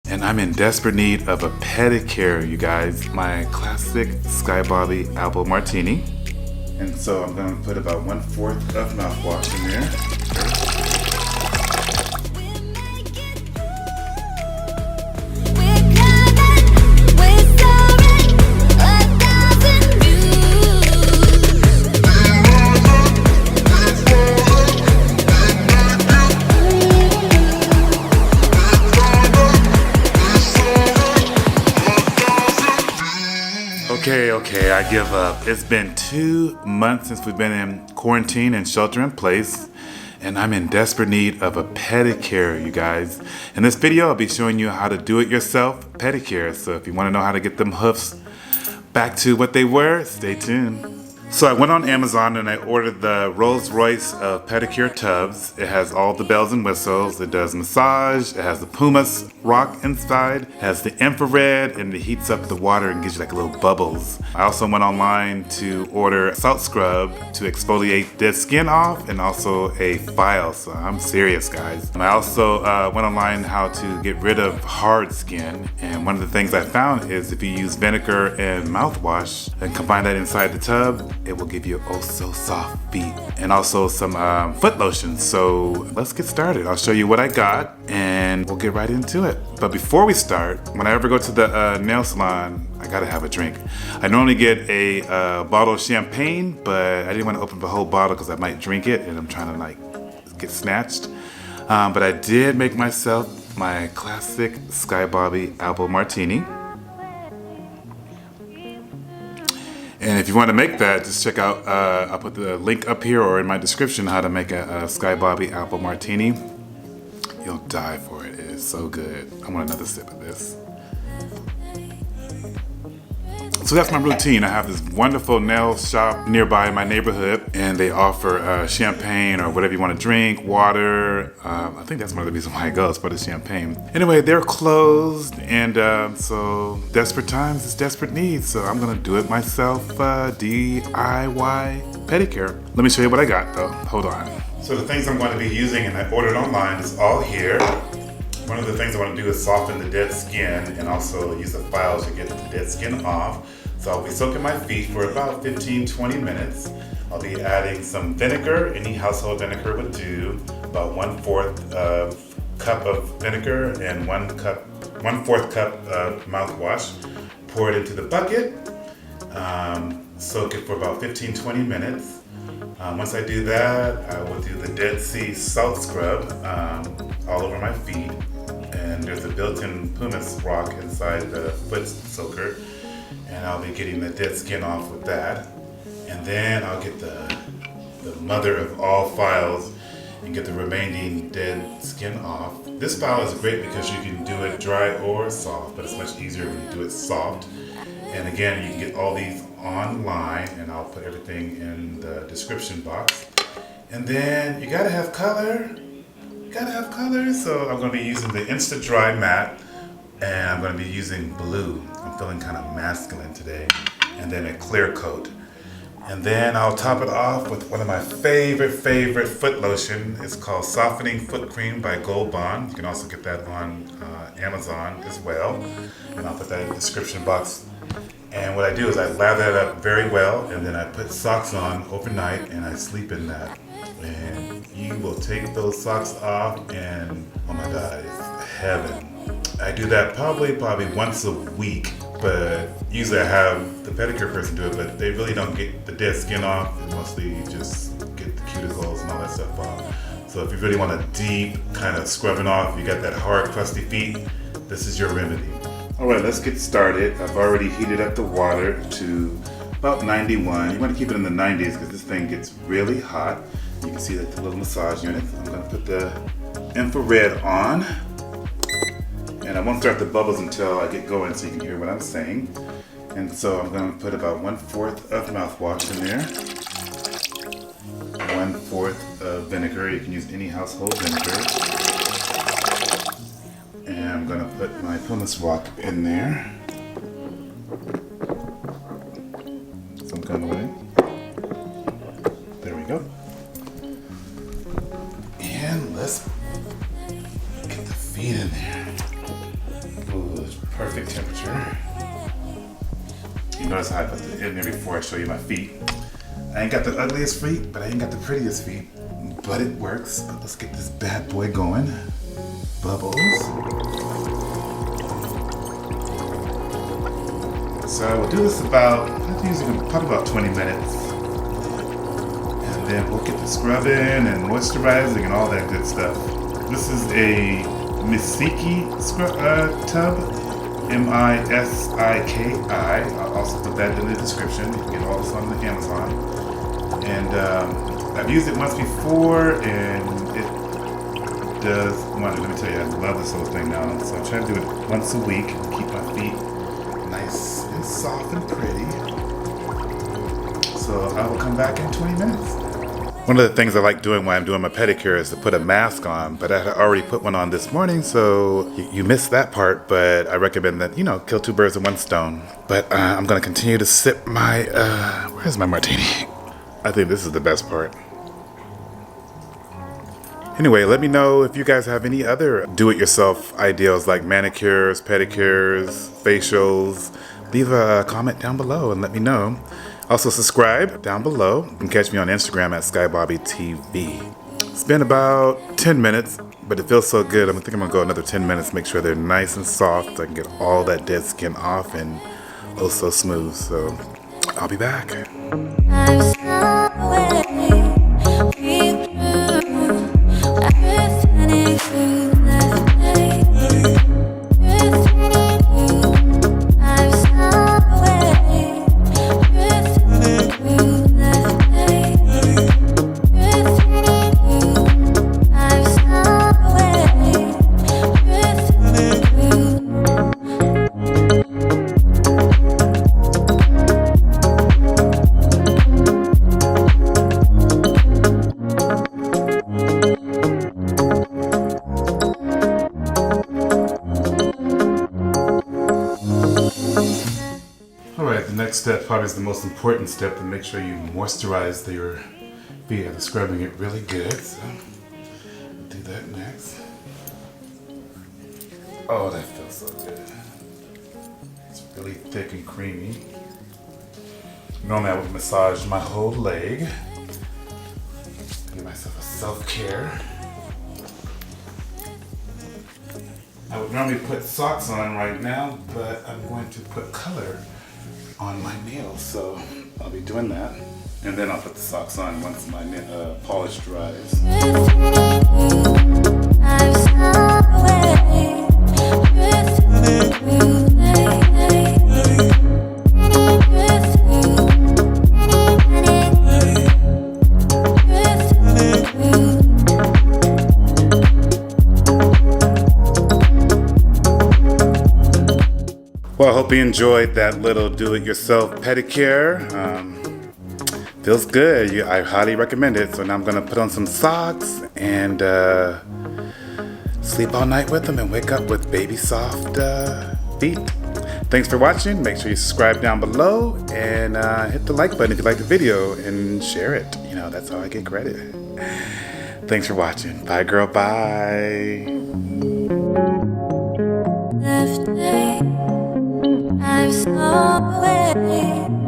and I'm in desperate need of a pedicure, you guys. My classic Sky Bobby apple martini. And so I'm gonna put about 1/4 of mouthwash in there. Okay, I give up. It's been 2 months since we've been in quarantine and shelter in place, and I'm in desperate need of a pedicure, you guys. In this video, I'll be showing you how to do it yourself pedicure. So if you want to know how to get them hoofs back to what they were, stay tuned. So I went on Amazon and I ordered the Rolls Royce of pedicure tubs. It has all the bells and whistles. It does massage. It has the pumice rock inside. It has the infrared, and it heats up the water and gives you like little bubbles. I also went online to order a salt scrub to exfoliate dead skin off, and also a file. So I'm serious, guys. And I also went online how to get rid of hard skin. And one of the things I found is if you use vinegar and mouthwash and combine that inside the tub, it will give you oh so soft feet, and also some foot lotion. So let's get started. I'll show you what I got and we'll get right into it. But before we start, when I ever go to the nail salon, I gotta have a drink. I normally get a bottle of champagne, but I didn't want to open the whole bottle because I might drink it and I'm trying to like get snatched. But I did make myself my classic Sky Bobby apple martini. And if you want to make that, just check out, I'll put the link up here or in my description how to make a Sky Bobby apple martini. You'll die for it. It is so good. I want another sip of this. So that's my routine. I have this wonderful nail shop nearby in my neighborhood, and they offer champagne or whatever you want to drink, water. I think that's one of the reasons why I go, is for the champagne. Anyway, they're closed, and so desperate times is desperate needs. So I'm gonna do it myself, DIY pedicure. Let me show you what I got though. Hold on. So the things I'm going to be using, and I ordered online, is all here. One of the things I want to do is soften the dead skin and also use the files to get the dead skin off. So I'll be soaking my feet for about 15-20 minutes. I'll be adding some vinegar. Any household vinegar would do. About 1/4 cup of vinegar and 1/4 cup of mouthwash. Pour it into the bucket. Soak it for about 15-20 minutes. Once I do that, I will do the Dead Sea salt scrub all over my feet. And there's a built-in pumice rock inside the foot soaker. And I'll be getting the dead skin off with that. And then I'll get the mother of all files and get the remaining dead skin off. This file is great because you can do it dry or soft, but it's much easier when you do it soft. And again, you can get all these online, and I'll put everything in the description box. And then you gotta have color. So I'm going to be using the Insta Dry Matte, and I'm going to be using blue. I'm feeling kind of masculine today. And then a clear coat. And then I'll top it off with one of my favorite foot lotion. It's called Softening Foot Cream by Gold Bond. You can also get that on Amazon as well. And I'll put that in the description box. And what I do is I lather it up very well, and then I put socks on overnight and I sleep in that. And you will take those socks off and oh my God, it's heaven. I do that probably once a week, but usually I have the pedicure person do it, but they really don't get the dead skin off. They mostly just get the cuticles and all that stuff off. So if you really want a deep kind of scrubbing off, you got that hard crusty feet, this is your remedy. All right, let's get started. I've already heated up the water to about 91. You want to keep it in the 90s because this thing gets really hot. You can see that the little massage unit. I'm going to put the infrared on. And I won't start the bubbles until I get going so you can hear what I'm saying. And so I'm going to put about 1/4 of mouthwash in there. 1/4 of vinegar. You can use any household vinegar. And I'm going to put my pumice rock in there. Some kind of way. There we go. And let's get the feet in there. perfect temperature. You notice how I put it in there before I show you my feet. I ain't got the ugliest feet, but I ain't got the prettiest feet. But it works. But let's get this bad boy going. Bubbles. So we'll do this about, probably about 20 minutes. And then we'll get to scrubbing and moisturizing and all that good stuff. This is a Misiki tub. Misiki. I'll also put that in the description. You can get all this on the Amazon. And I've used it once before, and it does wonders. Let me tell you, I love this whole thing now. So I try to do it once a week and keep my feet nice and soft and pretty. So I will come back in 20 minutes. One of the things I like doing when I'm doing my pedicure is to put a mask on, but I had already put one on this morning, so you missed that part, but I recommend that, kill two birds with one stone. But I'm gonna continue to sip my, where's my martini? I think this is the best part. Anyway, let me know if you guys have any other do-it-yourself ideas like manicures, pedicures, facials. Leave a comment down below and let me know. Also subscribe down below. You can catch me on Instagram at SKYBOBbyTV. It's been about 10 minutes, but it feels so good. I think I'm gonna go another 10 minutes, make sure they're nice and soft so I can get all that dead skin off and oh so smooth. So I'll be back. Next step probably is the most important step, to make sure you moisturize your feet after scrubbing it really good. So do that next. Oh, that feels so good. It's really thick and creamy. Normally I would massage my whole leg. Give myself a self-care. I would normally put socks on right now, but I'm going to put color on my nails, so I'll be doing that, and then I'll put the socks on once my polish dries. Well, I hope you enjoyed that little do-it-yourself pedicure. Feels good. I highly recommend it. So now I'm gonna put on some socks and sleep all night with them and wake up with baby soft feet. Thanks for watching. Make sure you subscribe down below and hit the like button if you like the video and share it. That's how I get credit. Thanks for watching. Bye, girl. Bye. I'm so away.